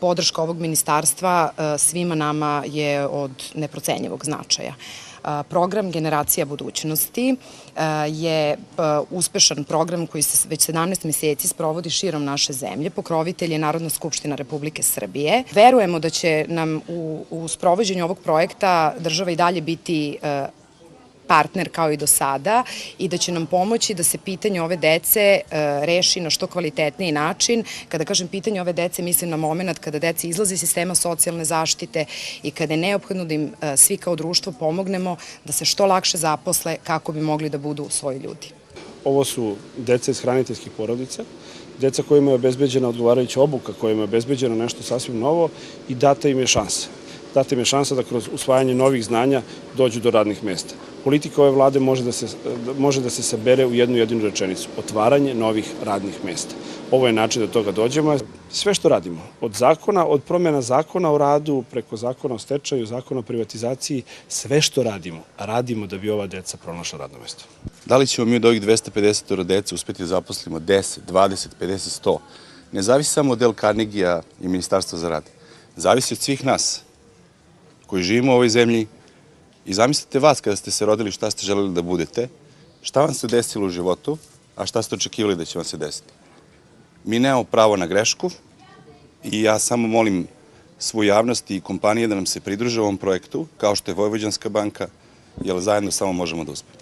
podrška ovog ministarstva svima nama je od neprocenjivog značaja. Program Generacija budućnosti je uspešan program koji se već 17 meseci sprovodi širom naše zemlje. Pokrovitelj je Narodna skupština Republike Srbije. Verujemo da će nam u sprovođenju ovog projekta država i dalje biti partner kao i do sada i da će nam pomoći da se pitanje ove dece reši na što kvalitetniji način. Kada kažem pitanje ove dece, mislim na moment kada deca izlaze iz sistema socijalne zaštite i kada je neophodno da im svi kao društvo pomognemo da se što lakše zaposle kako bi mogli da budu svoji ljudi. Ovo su deca iz hraniteljskih porodica, deca kojima je obezbeđena odgovarajuća obuka, kojima je obezbeđeno nešto sasvim novo i data im je šansa. Data im je šansa da kroz usvajanje novih znanja dođu do radnih mesta. Politika ove vlade može da se sabere u jednu jedinu rečenicu. Otvaranje novih radnih mesta. Ovo je način da do toga dođemo. Sve što radimo, od promjena zakona o radu, preko zakona o stečaju, zakona o privatizaciji, sve što radimo da bi ova deca pronašla radno mesto. Da li ćemo mi od ovih 250 dece uspeti da zaposlimo 10, 20, 50, 100? Ne zavisi samo od Dale Carnegie i Ministarstva za rad. Zavisi od svih nas koji živimo u ovoj zemlji. I zamislite vas kada ste se rodili šta ste želeli da budete, šta vam se desilo u životu, a šta ste očekivali da će vam se desiti. Mi nemamo pravo na grešku i ja samo molim svu javnost i kompanije da nam se pridruže ovom projektu, kao što je Vojvođanska banka, jer zajedno samo možemo da uspemo.